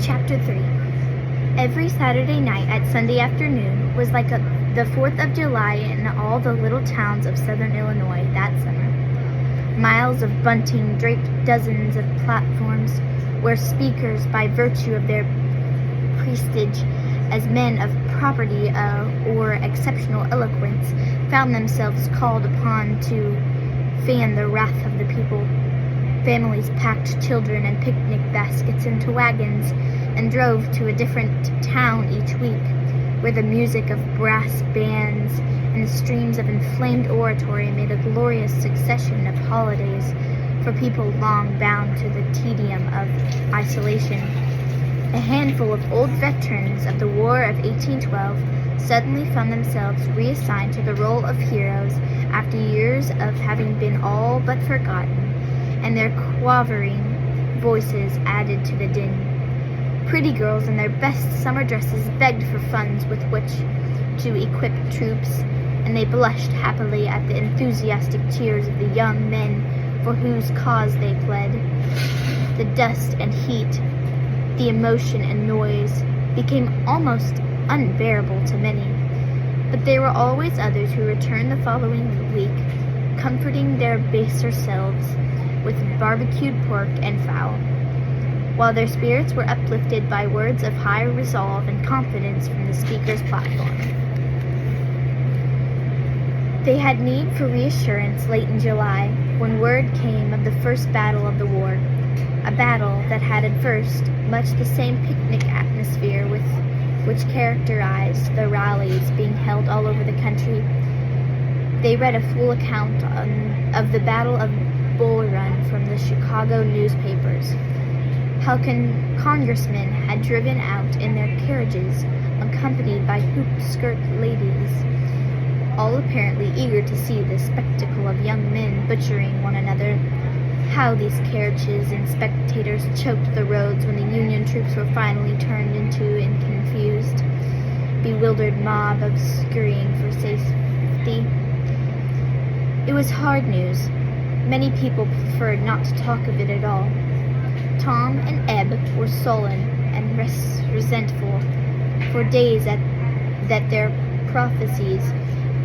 Chapter 3. Every Saturday night at Sunday afternoon was like the 4th of July in all the little towns of southern Illinois that summer. Miles of bunting draped dozens of platforms where speakers, by virtue of their prestige as men of property or exceptional eloquence, found themselves called upon to fan the wrath of the people. Families packed children and picnic baskets into wagons and drove to a different town each week, where the music of brass bands and the streams of inflamed oratory made a glorious succession of holidays for people long bound to the tedium of isolation. A handful of old veterans of the War of 1812 suddenly found themselves reassigned to the role of heroes after years of having been all but forgotten, and their quavering voices added to the din. Pretty girls in their best summer dresses begged for funds with which to equip troops, and they blushed happily at the enthusiastic cheers of the young men for whose cause they pled. The dust and heat, the emotion and noise became almost unbearable to many, but there were always others who returned the following week, comforting their baser selves with barbecued pork and fowl, while their spirits were uplifted by words of high resolve and confidence from the speaker's platform. They had need for reassurance late in July, when word came of the first battle of the war, a battle that had at first much the same picnic atmosphere with which characterized the rallies being held all over the country. They read a full account of the Battle of Bull Run from the Chicago newspapers, how congressmen had driven out in their carriages, accompanied by hoop-skirt ladies, all apparently eager to see the spectacle of young men butchering one another, how these carriages and spectators choked the roads when the Union troops were finally turned into a confused, bewildered mob of scurrying for safety. It was hard news. Many people preferred not to talk of it at all. Tom and Eb were sullen and resentful for days that their prophecies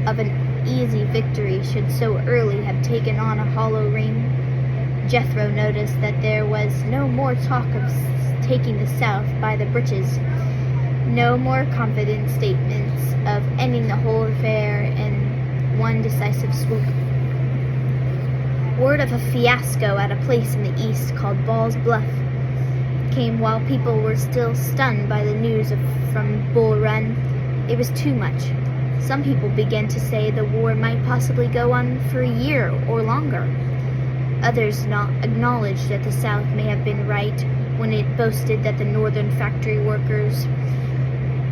of an easy victory should so early have taken on a hollow ring. Jethro noticed that there was no more talk of taking the South by the breeches, no more confident statements of ending the whole affair in one decisive swoop. Word of a fiasco at a place in the east called Ball's Bluff came while people were still stunned by the news from Bull Run. It was too much. Some people began to say the war might possibly go on for a year or longer. Others acknowledged that the South may have been right when it boasted that the northern factory workers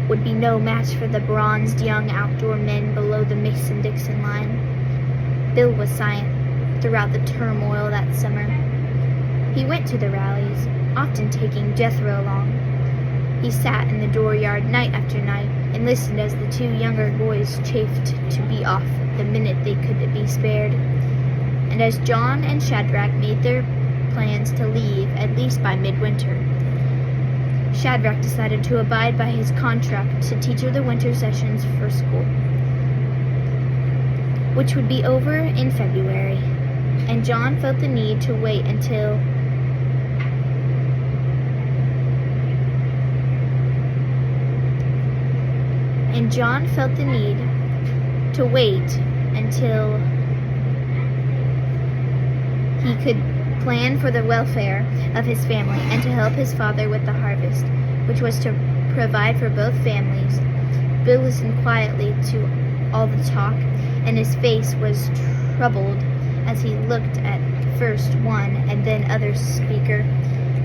would be no match for the bronzed young outdoor men below the Mason-Dixon line. Bill was silent throughout the turmoil that summer. He went to the rallies, often taking Jethro along. He sat in the dooryard night after night and listened as the two younger boys chafed to be off the minute they could be spared, and as John and Shadrach made their plans to leave at least by midwinter. Shadrach decided to abide by his contract to teach the winter sessions for school, which would be over in February, and John felt the need to wait until he could plan for the welfare of his family and to help his father with the harvest, which was to provide for both families. Bill listened quietly to all the talk, and his face was troubled as he looked at first one and then other speaker.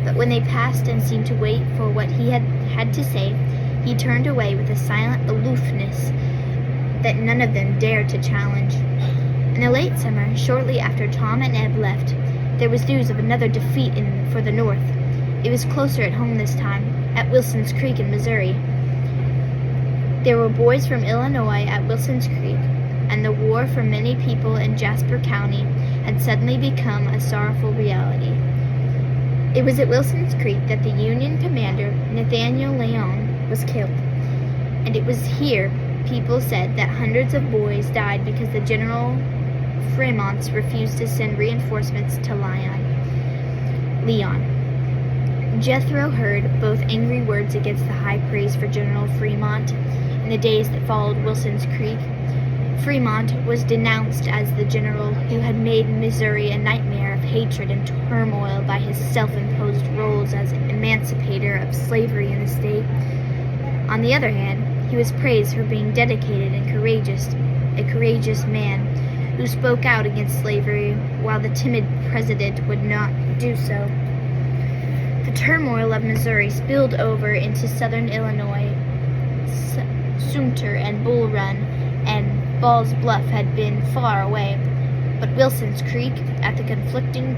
But when they passed and seemed to wait for what he had to say, he turned away with a silent aloofness that none of them dared to challenge. In the late summer, shortly after Tom and Eb left, there was news of another defeat for the North. It was closer at home this time, at Wilson's Creek in Missouri. There were boys from Illinois at Wilson's Creek, and the war for many people in Jasper County had suddenly become a sorrowful reality. It was at Wilson's Creek that the Union commander, Nathaniel Lyon, was killed. And it was here, people said, that hundreds of boys died because the General Fremonts refused to send reinforcements to Lyon. Jethro heard both angry words against the high praise for General Fremont in the days that followed Wilson's Creek. Fremont was denounced as the general who had made Missouri a nightmare of hatred and turmoil by his self-imposed roles as emancipator of slavery in the state. On the other hand, he was praised for being dedicated and a courageous man who spoke out against slavery while the timid president would not do so. The turmoil of Missouri spilled over into southern Illinois. Sumter and Bull Run and Ball's Bluff had been far away, but Wilson's Creek, at the conflicting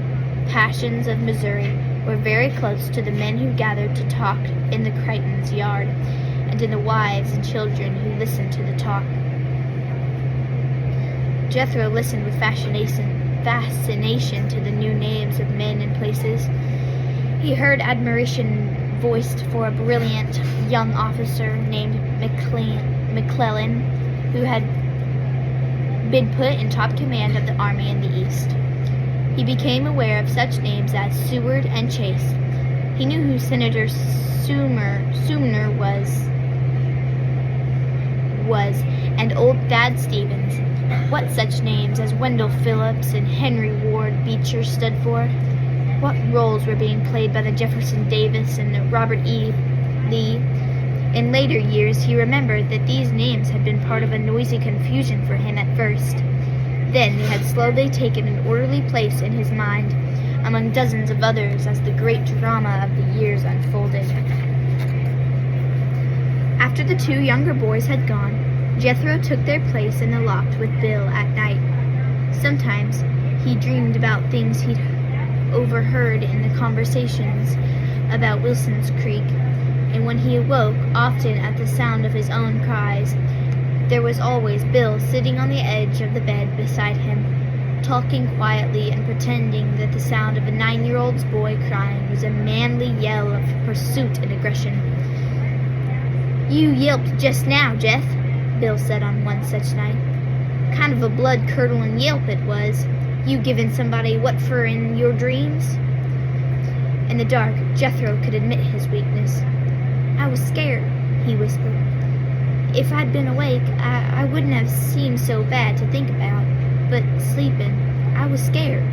passions of Missouri, were very close to the men who gathered to talk in the Crichton's yard, and to the wives and children who listened to the talk. Jethro listened with fascination to the new names of men and places. He heard admiration voiced for a brilliant young officer named McClellan, who had been put in top command of the army in the East. He became aware of such names as Seward and Chase. He knew who Senator Sumner was, and old Thad Stevens. What such names as Wendell Phillips and Henry Ward Beecher stood for. What roles were being played by the Jefferson Davis and Robert E. Lee. In later years, he remembered that these names had been part of a noisy confusion for him at first. Then they had slowly taken an orderly place in his mind, among dozens of others, as the great drama of the years unfolded. After the two younger boys had gone, Jethro took their place in the loft with Bill at night. Sometimes he dreamed about things he'd overheard in the conversations about Wilson's Creek, and when he awoke, often at the sound of his own cries, there was always Bill sitting on the edge of the bed beside him, talking quietly and pretending that the sound of a 9-year-old boy crying was a manly yell of pursuit and aggression. "You yelped just now, Jeff," Bill said on one such night. "Kind of a blood-curdling yelp it was. You giving somebody what for in your dreams?" In the dark, Jethro could admit his weakness. "I was scared," he whispered. "If I'd been awake, I wouldn't have seemed so bad to think about. But sleeping, I was scared."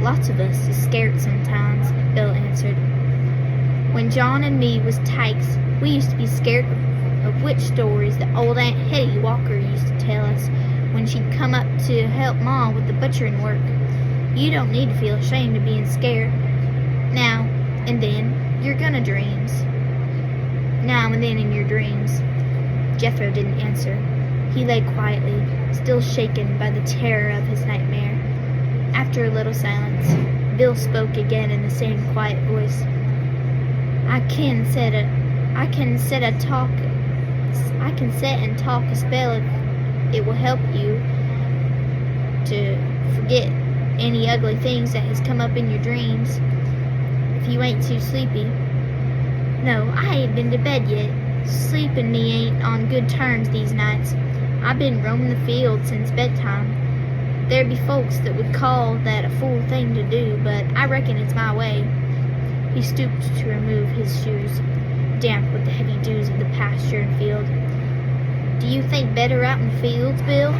"Lots of us is scared sometimes," Bill answered. "When John and me was tykes, we used to be scared of witch stories that old Aunt Hetty Walker used to tell us when she'd come up to help Ma with the butchering work. You don't need to feel ashamed of being scared. Now and then, you're gonna dreams. Now and then in your dreams." Jethro didn't answer. He lay quietly, still shaken by the terror of his nightmare. After a little silence, Bill spoke again in the same quiet voice. I can sit and talk a spell if it will help you to forget any ugly things that has come up in your dreams, if you ain't too sleepy. No, I ain't been to bed yet. Sleep and me ain't on good terms these nights. I've been roaming the field since bedtime. There'd be folks that would call that a fool thing to do, but I reckon it's my way." He stooped to remove his shoes, damp with the heavy dews of the pasture and field. "Do you think better out in the fields, Bill?"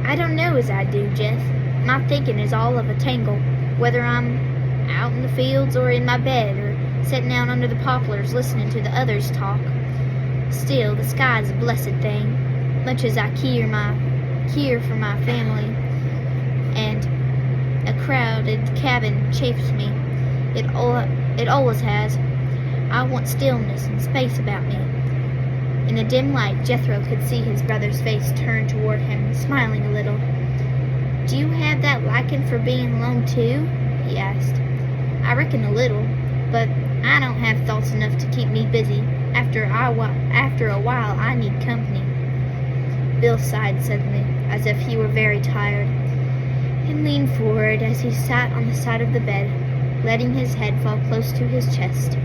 "I don't know as I do, Jeff. My thinking is all of a tangle, whether I'm out in the fields or in my bed or sitting out under the poplars listening to the others talk. Still, the sky's a blessed thing, much as I care for my family, and a crowded cabin chafes me. It always has. I want stillness and space about me." In the dim light, Jethro could see his brother's face turn toward him, smiling a little. "Do you have that liking for being alone too?" he asked. "I reckon a little, but I don't have thoughts enough to keep me busy. After a while, I need company." Bill sighed suddenly, as if he were very tired. and leaned forward as he sat on the side of the bed, letting his head fall close to his chest.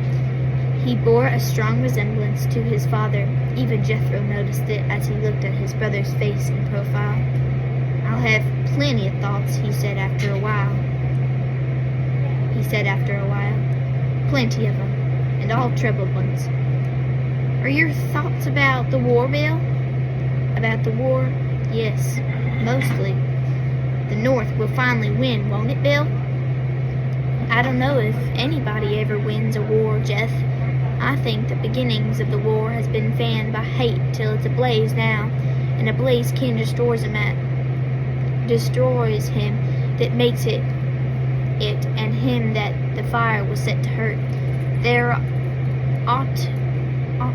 He bore a strong resemblance to his father. Even Jethro noticed it as he looked at his brother's face in profile. "I'll have plenty of thoughts," he said after a while. "Plenty of them, and all troubled ones." "Are your thoughts about the war, Bill?" "About the war? Yes, mostly. The North will finally win, won't it, Bill?" "I don't know if anybody ever wins a war, Jeff. I think the beginnings of the war has been fanned by hate till it's ablaze now, and a blaze kin destroys him that makes it, and him that the fire was set to hurt. There ought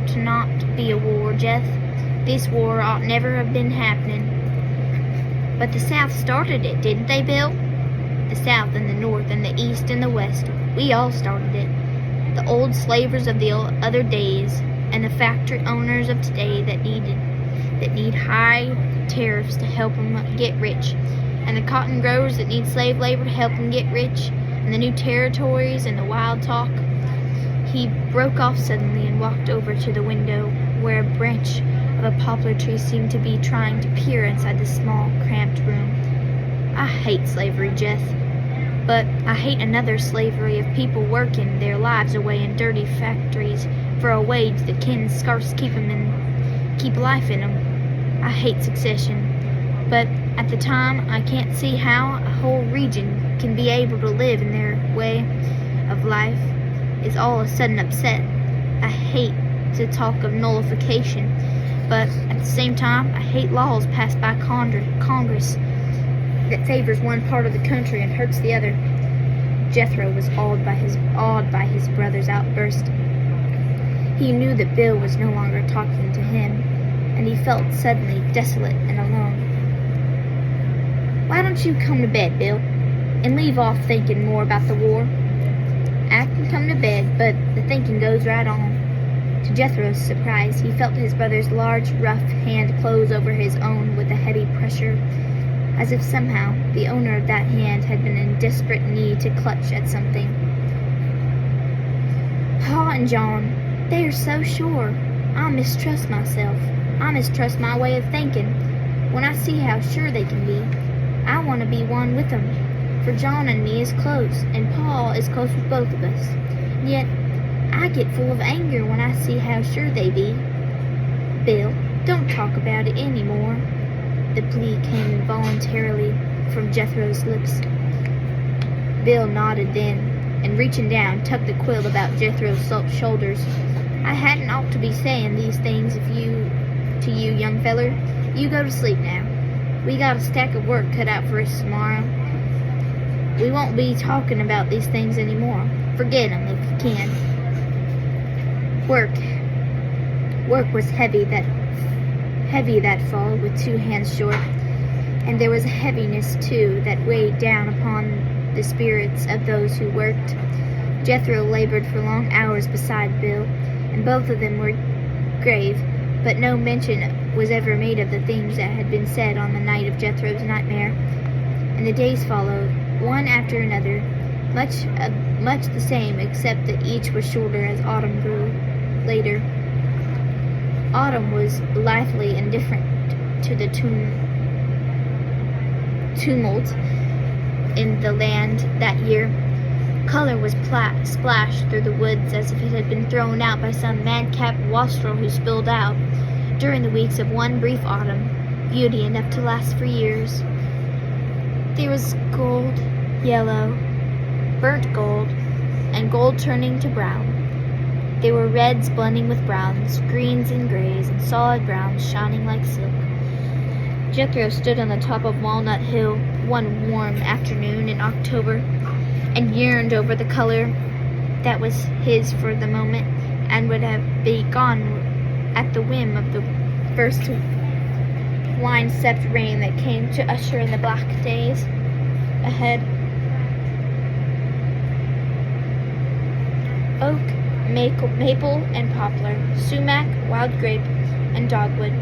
to not be a war, Jeff. This war ought never have been happening." "But the South started it, didn't they, Bill?" "The South and the North and the East and the West, we all started it. The old slavers of the other days and the factory owners of today that need high tariffs to help them get rich, and the cotton growers that need slave labor to help them get rich, and the new territories and the wild talk." He broke off suddenly and walked over to the window, where a branch of a poplar tree seemed to be trying to peer inside the small, cramped room. "I hate slavery, Jeff. But I hate another slavery of people working their lives away in dirty factories for a wage that can scarce keep life in 'em. I hate secession, but at the time I can't see how a whole region can be able to live in their way of life is all of a sudden upset. I hate to talk of nullification, but at the same time I hate laws passed by Congress that favors one part of the country and hurts the other." Jethro was awed by his brother's outburst. He knew that Bill was no longer talking to him, and he felt suddenly desolate and alone. "Why don't you come to bed, Bill, and leave off thinking more about the war?" "I can come to bed, but the thinking goes right on." To Jethro's surprise, he felt his brother's large, rough hand close over his own with a heavy pressure, as if somehow the owner of that hand had been in desperate need to clutch at something. "Pa and John, they are so sure. I mistrust myself. I mistrust my way of thinking. When I see how sure they can be, I want to be one with them. For John and me is close, and Pa is close with both of us. And yet I get full of anger when I see how sure they be. Bill, don't talk about it any more." The plea came involuntarily from Jethro's lips. Bill nodded then, and reaching down, tucked the quilt about Jethro's shoulders. "I hadn't ought to be saying these things to you, young feller. You go to sleep now. We got a stack of work cut out for us tomorrow. We won't be talking about these things anymore. Forget 'em if you can." Work was heavy that fall with 2 hands short, and there was a heaviness too that weighed down upon the spirits of those who worked. Jethro labored for long hours beside Bill, and both of them were grave, but no mention was ever made of the things that had been said on the night of Jethro's nightmare. And the days followed, one after another, much the same, except that each was shorter as autumn grew later. Autumn was lively and different to the tumult in the land that year. Color was splashed through the woods as if it had been thrown out by some madcap wastrel who spilled out, during the weeks of one brief autumn, beauty enough to last for years. There was gold, yellow, burnt gold, and gold turning to brown. There were reds blending with browns, greens and grays, and solid browns shining like silk. Jethro stood on the top of Walnut Hill one warm afternoon in October and yearned over the color that was his for the moment and would have been gone at the whim of the first wine-stepped rain that came to usher in the black days ahead. Oak, maple and poplar, sumac, wild grape, and dogwood.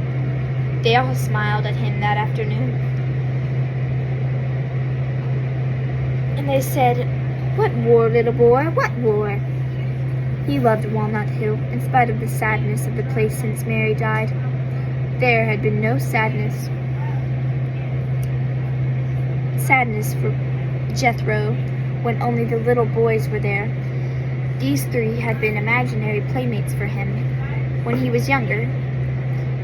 They all smiled at him that afternoon. And they said, "What war, little boy? What war?" He loved Walnut Hill, in spite of the sadness of the place since Mary died. There had been no sadness for Jethro when only the little boys were there. These three had been imaginary playmates for him when he was younger.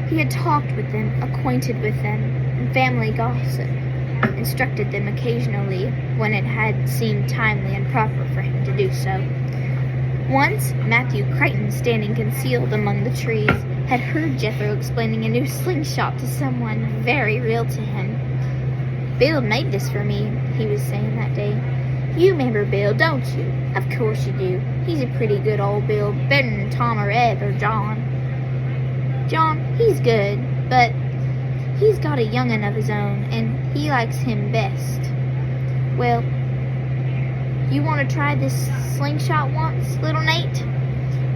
He had talked with them, acquainted with them, and family gossip, instructed them occasionally when it had seemed timely and proper for him to do so. Once, Matthew Crichton, standing concealed among the trees, had heard Jethro explaining a new slingshot to someone very real to him. "Bill made this for me," he was saying that day. "You remember Bill, don't you?" "Of course you do. He's a pretty good old Bill, better than Tom or Ed or John." "John, he's good, but he's got a young'un of his own, and he likes him best." "Well, you want to try this slingshot once, little Nate?"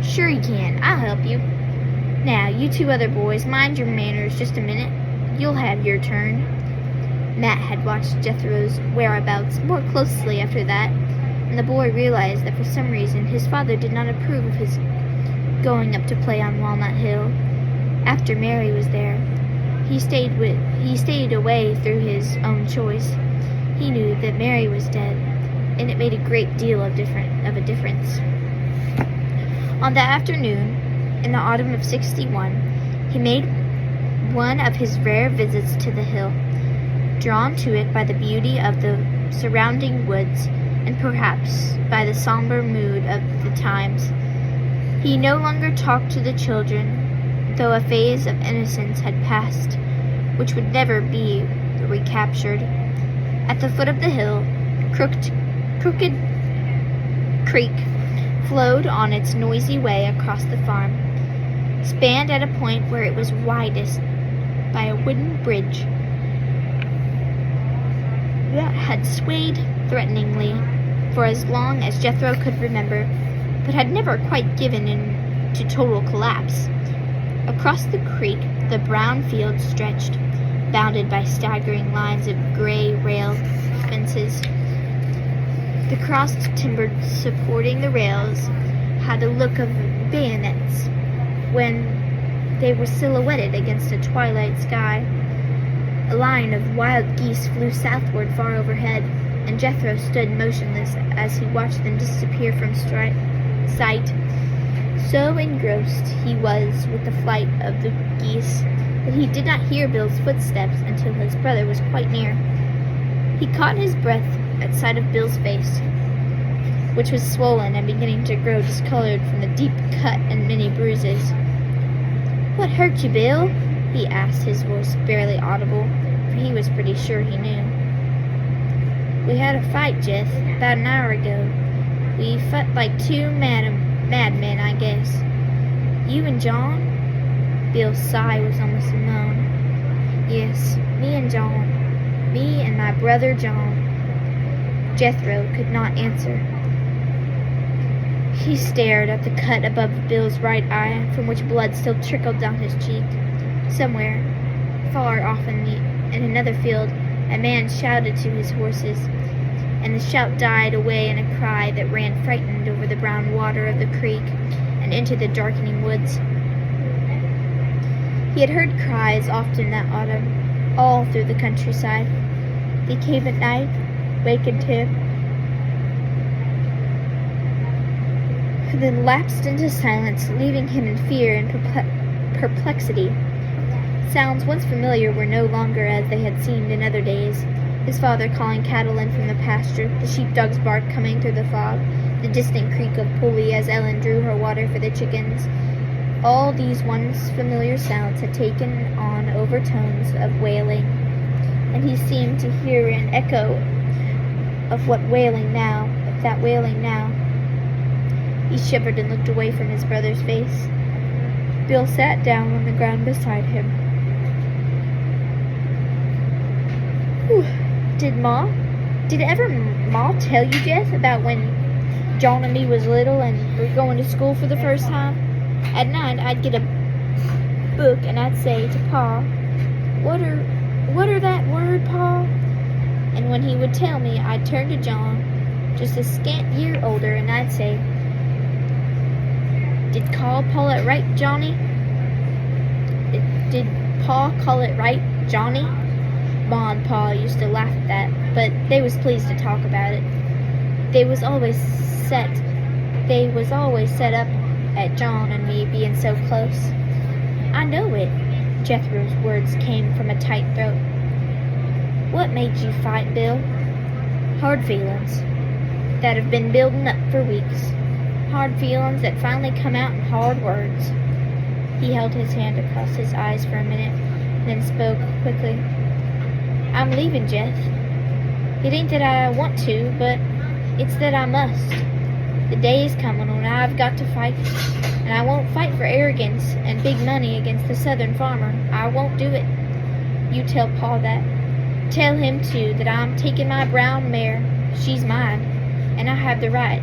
"Sure you can. I'll help you. Now, you two other boys, mind your manners just a minute. You'll have your turn." Matt had watched Jethro's whereabouts more closely after that, and the boy realized that for some reason his father did not approve of his going up to play on Walnut Hill. After Mary was there, he stayed away through his own choice. He knew that Mary was dead, and it made a great deal of a difference. On that afternoon, in the autumn of '61, he made one of his rare visits to the hill. Drawn to it by the beauty of the surrounding woods, and perhaps by the somber mood of the times, he no longer talked to the children, though a phase of innocence had passed, which would never be recaptured. At the foot of the hill, Crooked Creek flowed on its noisy way across the farm, spanned at a point where it was widest by a wooden bridge that had swayed threateningly for as long as Jethro could remember, but had never quite given in to total collapse. Across the creek, the brown fields stretched, bounded by staggering lines of gray rail fences. The crossed timber supporting the rails had a look of bayonets when they were silhouetted against a twilight sky. A line of wild geese flew southward far overhead, and Jethro stood motionless as he watched them disappear from sight. So engrossed he was with the flight of the geese that he did not hear Bill's footsteps until his brother was quite near. He caught his breath at sight of Bill's face, which was swollen and beginning to grow discolored from the deep cut and many bruises. "What hurt you, Bill?" he asked, his voice barely audible, for he was pretty sure he knew. "We had a fight, Jeth, about an hour ago. We fought like two madmen, I guess." "You and John?" Bill's sigh was almost a moan. "Yes, me and John. Me and my brother John." Jethro could not answer. He stared at the cut above Bill's right eye, from which blood still trickled down his cheek. Somewhere, far off in another field, a man shouted to his horses, and the shout died away in a cry that ran frightened over the brown water of the creek and into the darkening woods. He had heard cries often that autumn, all through the countryside. They came at night, wakened him, and then lapsed into silence, leaving him in fear and perplexity. Sounds once familiar were no longer as they had seemed in other days. His father calling cattle in from the pasture, the sheepdog's bark coming through the fog, the distant creak of pulley as Ellen drew her water for the chickens. All these once familiar sounds had taken on overtones of wailing, and he seemed to hear an echo of that wailing now. He shivered and looked away from his brother's face. Bill sat down on the ground beside him. Whew. Did Ma tell you, Jeth, about when John and me was little and were going to school for the first time? At night, I'd get a book and I'd say to Pa, what are that word, Pa? And when he would tell me, I'd turn to John just a scant year older, and I'd say, "Did Pa call it right, Johnny? Did Pa call it right, Johnny?" Ma and Pa used to laugh at that, but they was pleased to talk about it. They was always set up at John and me being so close. "I know it." Jethro's words came from a tight throat. "What made you fight, Bill?" "Hard feelings that have been building up for weeks. Hard feelings that finally come out in hard words." He held his hand across his eyes for a minute, then spoke quickly. "I'm leaving, Jeth. It ain't that I want to, but it's that I must. The day is coming when I've got to fight, and I won't fight for arrogance and big money against the southern farmer. I won't do it. You tell Pa that. Tell him, too, that I'm taking my brown mare. She's mine, and I have the right.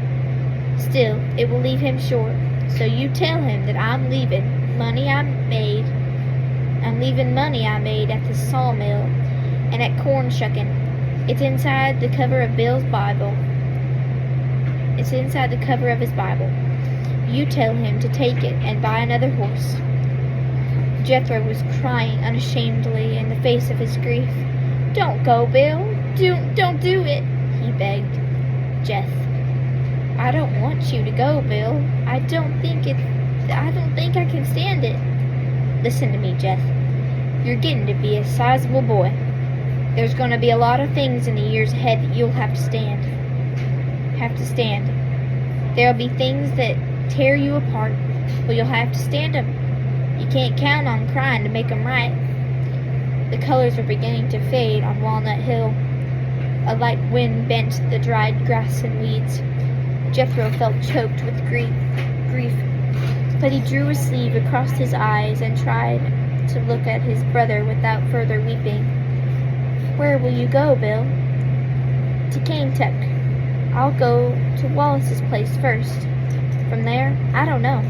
Still, it will leave him short, so you tell him that I'm leaving money I made. I'm leaving money I made at the sawmill and at corn shucking. It's inside the cover of Bill's Bible. It's inside the cover of his Bible. You tell him to take it and buy another horse." Jethro was crying unashamedly in the face of his grief. "Don't go, Bill. Don't do it," he begged. "Jeth, I don't want you to go, Bill. I don't think I can stand it." "Listen to me, Jeth. You're getting to be a sizable boy. There's going to be a lot of things in the years ahead that you'll have to stand. There'll be things that tear you apart, but you'll have to stand 'em. You can't count on crying to make 'em right." The colors were beginning to fade on Walnut Hill. A light wind bent the dried grass and weeds. Jethro felt choked with grief, but he drew his sleeve across his eyes and tried to look at his brother without further weeping. "Where will you go, Bill?" "To Kaintuck. I'll go to Wallace's place first. From there, I don't know."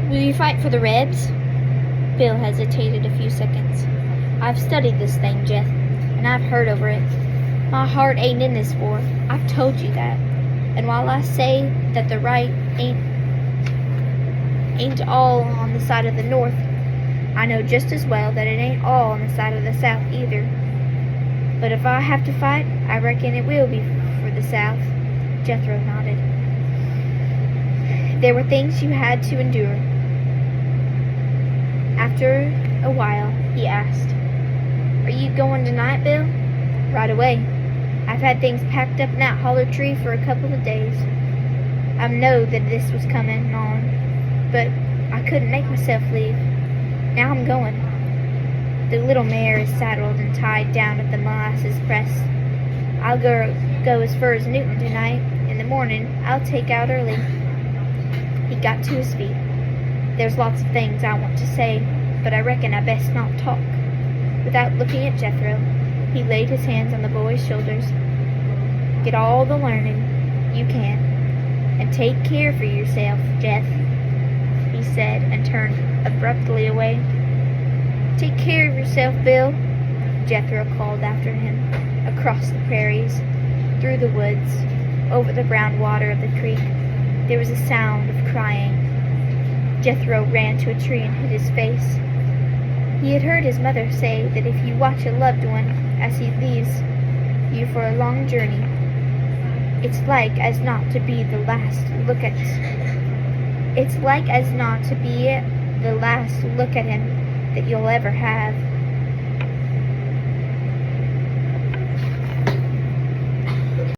"Will you fight for the Rebs?" Bill hesitated a few seconds. "I've studied this thing, Jeth, and I've heard over it. My heart ain't in this war. I've told you that. And while I say that the right ain't all on the side of the North, I know just as well that it ain't all on the side of the South either. But if I have to fight, I reckon it will be for the South." Jethro nodded. "There were things you had to endure." After a while, he asked, "Are you going tonight, Bill?" "Right away. I've had things packed up in that holler tree for a couple of days. I know that this was coming on, but I couldn't make myself leave. Now I'm going. The little mare is saddled and tied down at the molasses press. I'll go as far as Newton tonight. In the morning, I'll take out early." He got to his feet. "There's lots of things I want to say, but I reckon I best not talk." Without looking at Jethro, he laid his hands on the boy's shoulders. "Get all the learning you can, and take care for yourself, Jeth," he said, and turned abruptly away. "Take care of yourself, Bill," Jethro called after him, across the prairies, through the woods, over the brown water of the creek. There was a sound of crying. Jethro ran to a tree and hid his face. He had heard his mother say that if you watch a loved one as he leaves you for a long journey, it's like as not to be the last look at him that you'll ever have.